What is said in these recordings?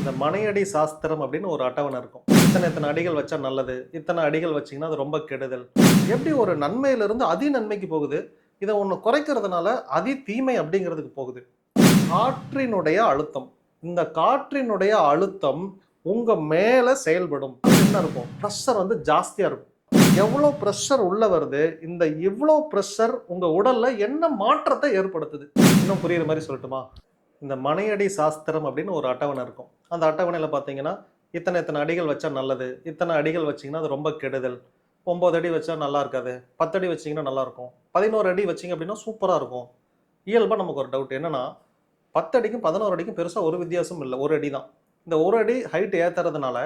இந்த மனையடி சாஸ்திரம் அப்படின்னு ஒரு அட்டவணை இருக்கும். இத்தனை இத்தனை அடிகள் வச்சா நல்லது, இத்தனை அடிகள் வச்சீங்கன்னா அது ரொம்ப கெடுதல். எப்படி ஒரு நன்மையிலிருந்து அதி நன்மைக்கு போகுது, இதை ஒன்று குறைக்கிறதுனால அதி தீமை அப்படிங்கிறதுக்கு போகுது. காற்றினுடைய அழுத்தம், இந்த காற்றினுடைய அழுத்தம் உங்க மேல செயல்படும். என்ன இருக்கும், ப்ரெஷர் வந்து ஜாஸ்தியா இருக்கும். எவ்வளோ ப்ரெஷர் உள்ள வருது, இந்த இவ்வளோ ப்ரெஷர் உங்க உடல்ல என்ன மாற்றத்தை ஏற்படுத்துது? இன்னும் புரியுற மாதிரி சொல்லட்டுமா? இந்த மனையடி சாஸ்திரம் அப்படின்னு ஒரு அட்டவணை இருக்கும். அந்த அட்டவணையில் பார்த்தீங்கன்னா இத்தனை இத்தனை அடிகள் வச்சா நல்லது, இத்தனை அடிகள் வச்சிங்கன்னா அது ரொம்ப கெடுதல், 9 அடி வச்சா நல்லா இருக்காது, 10 அடி வச்சிங்கன்னா நல்லா இருக்கும், 11 அடி வச்சிங்க அப்படின்னா சூப்பராக இருக்கும். இயல்பாக நமக்கு ஒரு டவுட் என்னன்னா, 10 அடிக்கும் 11 அடிக்கும் பெருசாக ஒரு வித்தியாசம் இல்லை, ஒரு அடி தான். இந்த ஒரு அடி ஹைட் ஏற்றுறதுனால,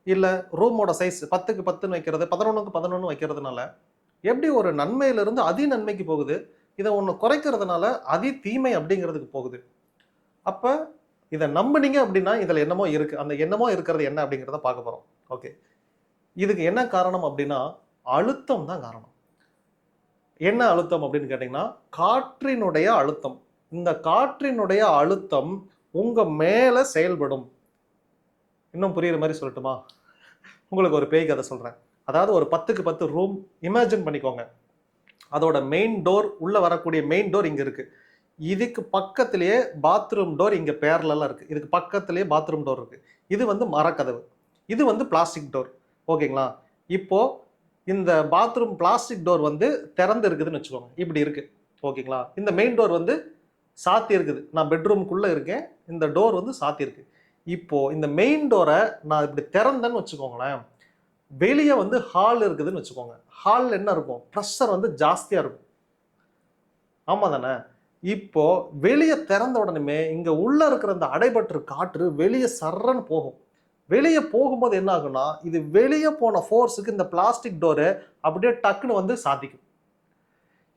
இல்லை ரூமோட சைஸ் 10க்கு 10ன்னு வைக்கிறது, 11க்கு 11 வைக்கிறதுனால எப்படி ஒரு நன்மையிலிருந்து அதி நன்மைக்கு போகுது, இதை ஒன்று குறைக்கிறதுனால அதி தீமை அப்படிங்கிறதுக்கு போகுது. அப்போ இதை நம்பினீங்க அப்படின்னா இதில் என்னமோ இருக்குது. அந்த என்னமோ இருக்கிறது என்ன அப்படிங்கிறத பார்க்க போகிறோம். ஓகே, இதுக்கு என்ன காரணம் அப்படின்னா அழுத்தம் தான் காரணம். என்ன அழுத்தம் அப்படின்னு கேட்டிங்கன்னா காற்றினுடைய அழுத்தம். இந்த காற்றினுடைய அழுத்தம் உங்கள் மேலே செயல்படும். இன்னும் புரியுற மாதிரி சொல்லட்டுமா? உங்களுக்கு ஒரு பேய் கதை சொல்கிறேன். அதாவது ஒரு 10க்கு 10 ரூம் இமேஜின் பண்ணிக்கோங்க. அதோட மெயின் டோர், உள்ளே வரக்கூடிய மெயின் டோர் இங்கே இருக்குது. இதுக்கு பக்கத்திலேயே பாத்ரூம் டோர் இங்கே பேரலெல்லாம் இருக்குது. இதுக்கு பக்கத்திலேயே பாத்ரூம் டோர் இருக்குது. இது வந்து மரக்கதவு, இது வந்து பிளாஸ்டிக் டோர். ஓகேங்களா? இப்போது இந்த பாத்ரூம் பிளாஸ்டிக் டோர் வந்து திறந்து இருக்குதுன்னு வச்சுக்கோங்க, இப்படி இருக்குது. ஓகேங்களா? இந்த மெயின் டோர் வந்து சாத்தி இருக்குது. நான் பெட்ரூம்குள்ளே இருக்கேன், இந்த டோர் வந்து சாத்தி இருக்கு. இப்போது இந்த மெயின் டோரை நான் இப்படி திறந்தேன்னு வச்சுக்கோங்களேன், வெளியே வந்து ஹால் இருக்குதுன்னு வச்சுக்கோங்க. ஹாலில் என்ன இருக்கும், ப்ரெஷர் வந்து ஜாஸ்தியாக இருக்கும். ஆமாம் தானே? இப்போ வெளியே திறந்த உடனே இங்க உள்ள இருக்கிற அந்த அடைபற்று காற்று வெளியே சர்றன்னு போகும். வெளியே போகும்போது என்ன ஆகும்னா, இது வெளியே போன ஃபோர்ஸுக்கு இந்த பிளாஸ்டிக் டோரு அப்படியே டக்குன்னு வந்து சாத்திக்கும்.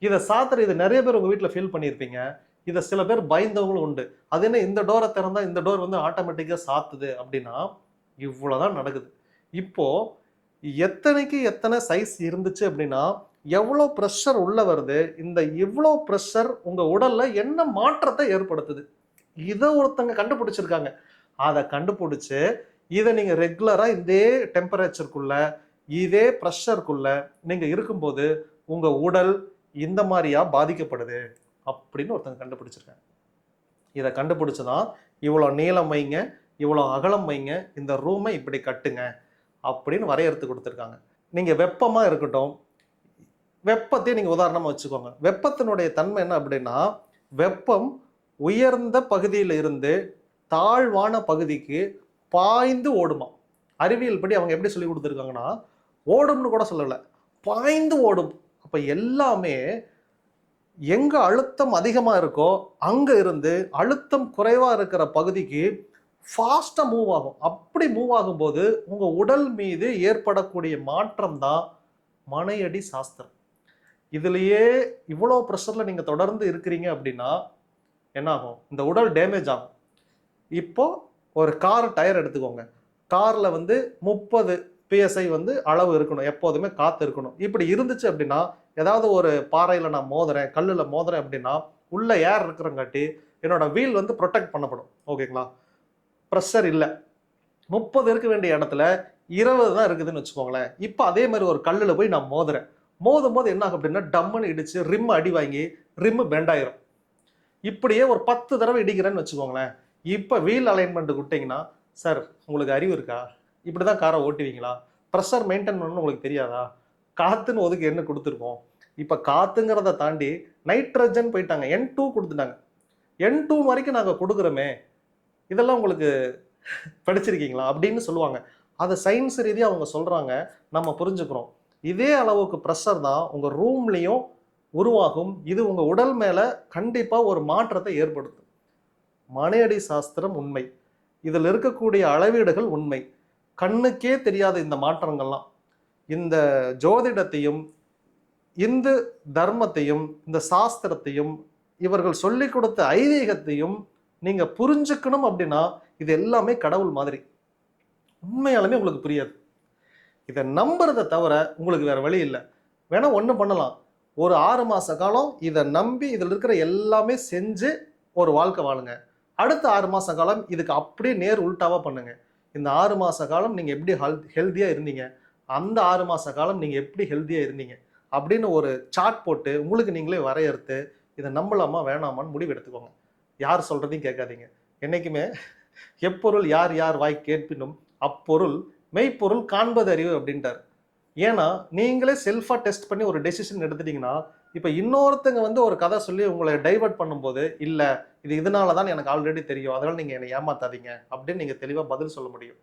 இதை சாத்துற இது நிறைய பேர் உங்க வீட்டில் ஃபீல் பண்ணியிருப்பீங்க. இதை சில பேர் பயந்தவங்களும் உண்டு. அது என்ன, இந்த டோரை திறந்தா இந்த டோர் வந்து ஆட்டோமேட்டிக்காக சாத்துது அப்படின்னா, இவ்வளோதான் நடக்குது. இப்போ எத்தனைக்கு எத்தனை சைஸ் இருந்துச்சு அப்படின்னா, எவ்வளோ ப்ரெஷர் உள்ள வருது, இந்த இவ்வளோ ப்ரெஷர் உங்க உடல்ல என்ன மாற்றத்தை ஏற்படுத்துது, இதை ஒருத்தங்க கண்டுபிடிச்சிருக்காங்க. அதை கண்டுபிடிச்சு இதை நீங்க ரெகுலரா இதே டெம்பரேச்சருக்குள்ள, இதே ப்ரெஷருக்குள்ள நீங்க இருக்கும்போது உங்க உடல் இந்த மாதிரியா பாதிக்கப்படுது அப்படின்னு ஒருத்தங்க கண்டுபிடிச்சிருக்காங்க. இதை கண்டுபிடிச்சுதான் இவ்வளோ நீளம் வைங்க, இவ்வளோ அகலம் வைங்க, இந்த ரூமை இப்படி கட்டுங்க அப்படின்னு வரையறுத்து கொடுத்துருக்காங்க. நீங்க வெப்பமா இருக்கட்டும், வெப்பத்தை நீங்க உதாரணமா வச்சுக்கோங்க. வெப்பத்தினுடைய தன்மை என்ன அப்படின்னா, வெப்பம் உயர்ந்த பகுதியில இருந்து தாழ்வான பகுதிக்கு பாய்ந்து ஓடுமா. அறிவியல் படி அவங்க எப்படி சொல்லி கொடுத்துருக்காங்கன்னா, ஓடும்னு கூட சொல்லல, பாய்ந்து ஓடும். அப்ப எல்லாமே எங்க அழுத்தம் அதிகமா இருக்கோ அங்க இருந்து அழுத்தம் குறைவா இருக்கிற பகுதிக்கு ஃபாஸ்டா மூவ் ஆகும். அப்படி மூவ் ஆகும்போது உங்க உடல் மீது ஏற்படக்கூடிய மாற்றம் தான் மனையடி சாஸ்திரம். இதுலயே இவ்வளோ ப்ரெஷர்ல நீங்க தொடர்ந்து இருக்கிறீங்க அப்படின்னா என்ன ஆகும், இந்த உடல் டேமேஜ் ஆகும். இப்போ ஒரு கார் டயர் எடுத்துக்கோங்க. கார்ல வந்து 30 PSI வந்து அளவு இருக்கணும், எப்போதுமே காத்து இருக்கணும். இப்படி இருந்துச்சு அப்படின்னா, ஏதாவது ஒரு பாறையில நான் மோதுறேன், கல்லுல மோதுறேன் அப்படின்னா உள்ள ஏர் இருக்கிறங்காட்டி என்னோட வீல் வந்து ப்ரொடெக்ட் பண்ணப்படும். ஓகேங்களா? ப்ரெஷர் இல்லை, 30 இருக்க வேண்டிய இடத்துல 20 தான் இருக்குதுன்னு வச்சுக்கோங்களேன். இப்போ அதே மாதிரி ஒரு கல்லுல போய் நான் மோதுறேன். மோதும் போது என்ன ஆகும் அப்படின்னா, டம்முன்னு இடிச்சு ரிம் அடி வாங்கி ரிம்மு பெண்ட் ஆயிரும். இப்படியே ஒரு 10 தடவை இடிக்கிறேன்னு வச்சுக்கோங்களேன். இப்போ வீல் அலைன்மெண்ட் விட்டீங்கன்னா, சார் உங்களுக்கு அறிவு இருக்கா, இப்படிதான் காரை ஓட்டுவீங்களா, ப்ரெஷர் மெயின்டைன் பண்ணணும்னு உங்களுக்கு தெரியாதா, காத்துன்னு ஒதுக்கு என்ன கொடுத்துருக்கோம். இப்போ காத்துங்கிறத தாண்டி நைட்ரஜன் போயிட்டாங்க, N2 கொடுத்துட்டாங்க. N2 வரைக்கும் நாங்கள் கொடுக்குறோமே, இதெல்லாம் உங்களுக்கு படிச்சிருக்கீங்களா அப்படின்னு சொல்லுவாங்க. அதை சயின்ஸ் ரீதியாக அவங்க சொல்றாங்க, நம்ம புரிஞ்சுக்கிறோம். இதே அளவுக்கு ப்ரெஷர் தான் உங்க ரூம்லையும் உருவாகும். இது உங்க உடல் மேல கண்டிப்பா ஒரு மாற்றத்தை ஏற்படுத்தும். மனையடி சாஸ்திரம் உண்மை, இதில் இருக்கக்கூடிய அளவீடுகள் உண்மை. கண்ணுக்கே தெரியாத இந்த மாற்றங்கள்லாம் இந்த ஜோதிடத்தையும் இந்து தர்மத்தையும் இந்த சாஸ்திரத்தையும் இவர்கள் சொல்லிக் கொடுத்த ஐதீகத்தையும் நீங்க புரிஞ்சுக்கணும் அப்படின்னா இது எல்லாமே கடவுள் மாதிரி. உண்மையாலுமே உங்களுக்கு புரியாது. இதை நம்புறதை தவிர உங்களுக்கு வேற வழி இல்லை. வேணா ஒன்று பண்ணலாம், ஒரு 6 மாச காலம் இதை நம்பி இதில் இருக்கிற எல்லாமே செஞ்சு ஒரு வாழ்க்கை வாழுங்க. அடுத்த 6 மாச காலம் இதுக்கு அப்படியே நேர் உல்டாவா பண்ணுங்க. இந்த 6 மாச காலம் நீங்க எப்படி ஹெல்த்தியா இருந்தீங்க, அந்த 6 மாச காலம் நீங்க எப்படி ஹெல்த்தியா இருந்தீங்க அப்படின்னு ஒரு சார்ட் போட்டு உங்களுக்கு நீங்களே வரையறுத்து இதை நம்பலாமா வேணாமான்னு முடிவு எடுத்துக்கோங்க. யார் சொல்றதையும் கேட்காதீங்க. என்னைக்குமே எப்பொருள் யார் யார் வாய் கேட்பினும் அப்பொருள் மெய்ப்பொருள் காண்பது அறிவு அப்படின்ட்டார். ஏன்னா நீங்களே செல்ஃபா டெஸ்ட் பண்ணி ஒரு டெசிஷன் எடுத்துட்டீங்கன்னா, இப்ப இன்னொருத்தங்க வந்து ஒரு கதை சொல்லி உங்களை டைவர்ட் பண்ணும்போது, இல்ல இது இதனால தான் எனக்கு ஆல்ரெடி தெரியும், அதனால நீங்க என்னை ஏமாத்தாதீங்க அப்படின்னு நீங்க தெளிவா பதில் சொல்ல முடியும்.